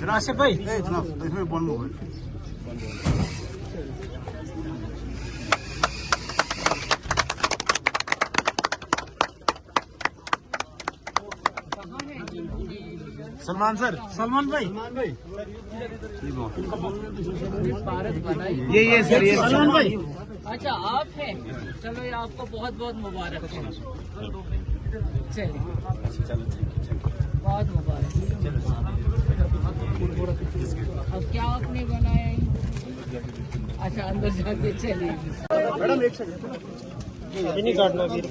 आसिफ भाई सलमान सर, सलमान भाई ये सर, ये सलमान भाई। अच्छा आप हैं, चलो ये आपको बहुत बहुत मुबारक है। चलिए बहुत मुबारक। अब क्या आपने बनाया है? अच्छा अंदर जाके चलिए मैडम एक सेकंड नहीं काटना फिर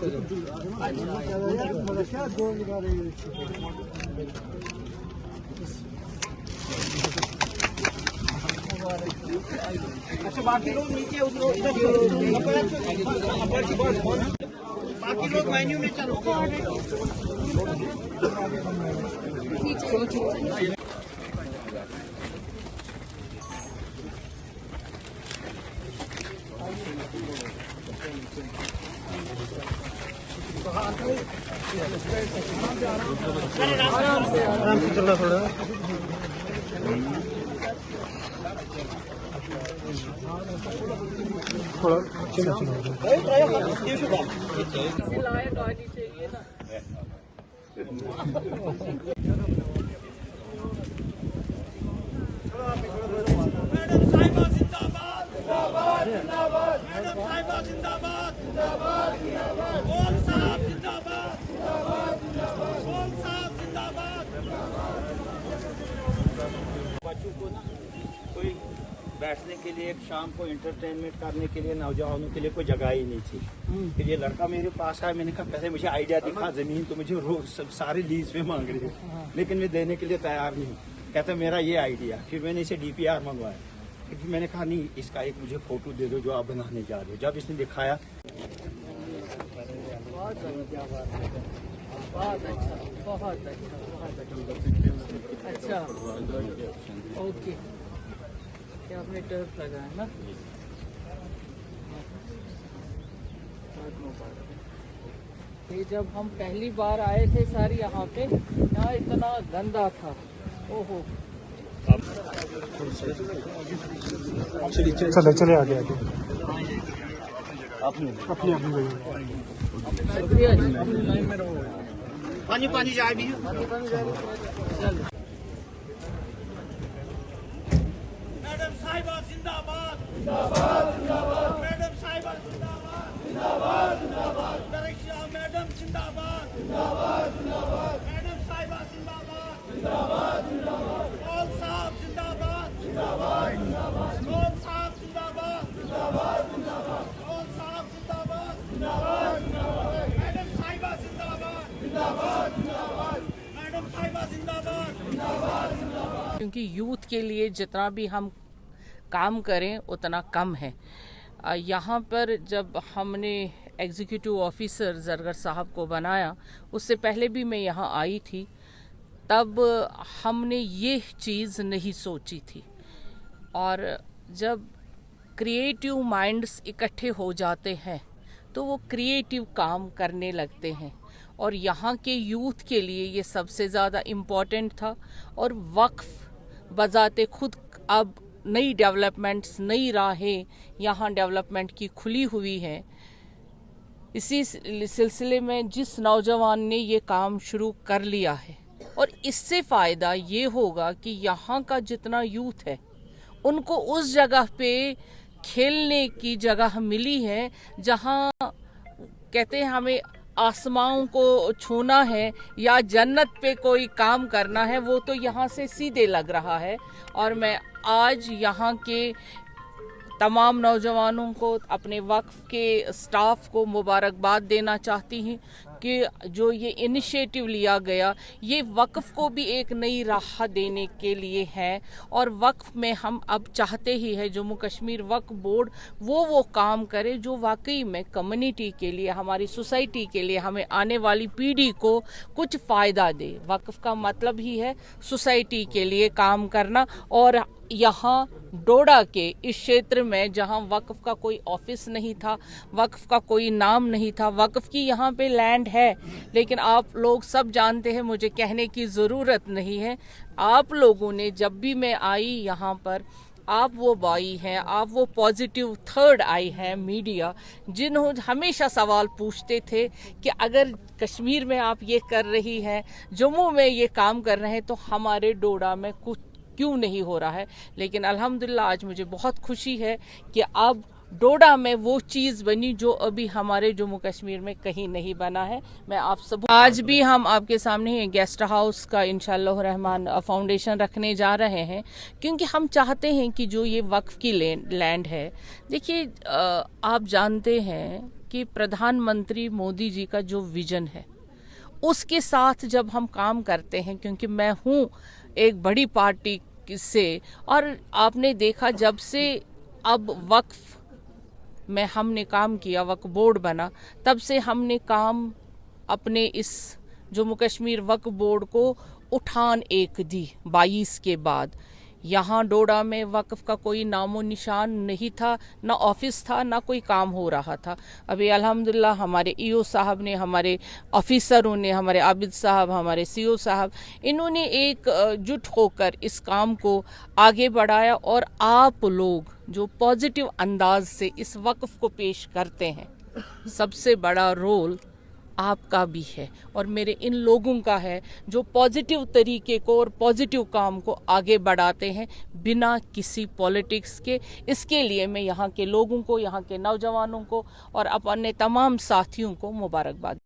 अच्छा बाकी लोग नीचे बाकी लोग मेन्यू में चलो आराम से चलना थोड़ा लायक आनी चाहिए ना। मैडम साहिबा जिंदाबाद जिंदाबाद जिंदाबाद। मैडम साहिबा जिंदाबाद जिंदाबाद जिंदाबाद। कौन साहब जिंदाबाद जिंदाबाद जिंदाबाद। कौन साहब जिंदाबाद जिंदाबाद। बच्चों को ना कोई बैठने के लिए शाम को एंटरटेनमेंट करने के लिए नौजवानों के लिए कोई जगह ही नहीं थी। फिर ये लड़का मेरे पास आया, मैंने कहा पहले मुझे आइडिया दिखा, जमीन तो मुझे रोज सब सारे लीज पे मांग रही है लेकिन मैं देने के लिए तैयार नहीं हूँ। कहता मेरा ये आइडिया। फिर मैंने इसे DPR मंगवाया। फिर मैंने कहा नहीं इसका एक मुझे फोटो दे दो जो आप बनाने जा रहे हो। जब इसने दिखाया बहुत अच्छा बहुत अच्छा। ओके क्या आपने टर्फ लगाया ना? ये जब हम पहली बार आए थे सर यहाँ पे, यहाँ इतना गंदा था। ओहो चले चले आगे आगे अपनी शुक्रिया जी। पानी पानी चाय भी मैडम साहिबा जिंदाबाद जिंदाबाद जिंदाबाद। मैडम साहिबा जिंदाबाद जिंदाबाद जिंदाबाद। मैडम जिंदाबाद जिंदाबाद जिंदाबाद। मैडम साहिबा जिंदाबाद जिंदाबाद जिंदाबाद। कौन साहब जिंदाबाद जिंदाबाद जिंदाबाद। कौन साहब जिंदाबाद जिंदाबाद जिंदाबाद। कौन साहब जिंदाबाद जिंदाबाद जिंदाबाद। मैडम साहिबा जिंदाबाद जिंदाबाद जिंदाबाद। मैडम साहिबा जिंदाबाद जिंदाबाद जिंदाबाद। क्योंकि यूथ के लिए जितना भी हम काम करें उतना कम है। यहाँ पर जब हमने एग्जीक्यूटिव ऑफिसर जरगर साहब को बनाया, उससे पहले भी मैं यहाँ आई थी, तब हमने ये चीज़ नहीं सोची थी। और जब क्रिएटिव माइंड्स इकट्ठे हो जाते हैं तो वो क्रिएटिव काम करने लगते हैं। और यहाँ के यूथ के लिए ये सबसे ज़्यादा इम्पॉर्टेंट था। और वक्फ बजाते खुद अब नई डेवलपमेंट्स, नई राहें यहाँ डेवलपमेंट की खुली हुई है। इसी सिलसिले में जिस नौजवान ने ये काम शुरू कर लिया है, और इससे फ़ायदा ये होगा कि यहाँ का जितना यूथ है उनको उस जगह पे खेलने की जगह मिली है जहाँ कहते हैं हमें आसमां को छूना है या जन्नत पे कोई काम करना है, वो तो यहाँ से सीधे लग रहा है। और मैं आज यहाँ के तमाम नौजवानों को, अपने वक्फ के स्टाफ को मुबारकबाद देना चाहती हूँ कि जो ये इनिशिएटिव लिया गया, ये वक्फ को भी एक नई राह देने के लिए है। और वक्फ में हम अब चाहते ही है जम्मू कश्मीर वक्फ बोर्ड वो काम करे जो वाकई में कम्युनिटी के लिए, हमारी सोसाइटी के लिए, हमें आने वाली पीढ़ी को कुछ फ़ायदा दे। वक्फ का मतलब ही है सोसाइटी के लिए काम करना। और यहाँ डोडा के इस क्षेत्र में जहां वक्फ का कोई ऑफिस नहीं था, वक्फ का कोई नाम नहीं था, वक्फ की यहाँ पे लैंड है, लेकिन आप लोग सब जानते हैं, मुझे कहने की ज़रूरत नहीं है। आप लोगों ने जब भी मैं आई यहाँ पर, आप वो बॉय हैं, आप वो पॉजिटिव थर्ड आई हैं मीडिया, जिन्होंने हमेशा सवाल पूछते थे कि अगर कश्मीर में आप ये कर रही हैं, जम्मू में ये काम कर रहे हैं, तो हमारे डोडा में कुछ क्यों नहीं हो रहा है। लेकिन अल्हम्दुलिल्लाह आज मुझे बहुत खुशी है कि अब डोडा में वो चीज़ बनी जो अभी हमारे जम्मू कश्मीर में कहीं नहीं बना है। मैं आप सब आज भी हम आपके सामने गेस्ट हाउस का इंशाअल्लाह रहमान फाउंडेशन रखने जा रहे हैं, क्योंकि हम चाहते हैं कि जो ये वक्फ की लैंड है, देखिए आप जानते हैं कि प्रधानमंत्री मोदी जी का जो विजन है, उसके साथ जब हम काम करते हैं, क्योंकि मैं हूँ एक बड़ी पार्टी से, और आपने देखा जब से अब वक्फ में हमने काम किया, वक्फ बोर्ड बना, तब से हमने काम अपने इस जम्मू कश्मीर वक्फ बोर्ड को उठान एक दी 22 के बाद। यहाँ डोडा में वक्फ का कोई नामो निशान नहीं था, ना ऑफिस था, ना कोई काम हो रहा था। अभी अल्हम्दुलिल्लाह हमारे ईओ साहब ने, हमारे ऑफिसरों ने, हमारे आबिद साहब, हमारे सीओ साहब, इन्होंने एक जुट होकर इस काम को आगे बढ़ाया, और आप लोग जो पॉजिटिव अंदाज से इस वक्फ को पेश करते हैं, सबसे बड़ा रोल आपका भी है और मेरे इन लोगों का है, जो पॉजिटिव तरीके को और पॉजिटिव काम को आगे बढ़ाते हैं बिना किसी पॉलिटिक्स के। इसके लिए मैं यहाँ के लोगों को, यहाँ के नौजवानों को और अपने तमाम साथियों को मुबारकबाद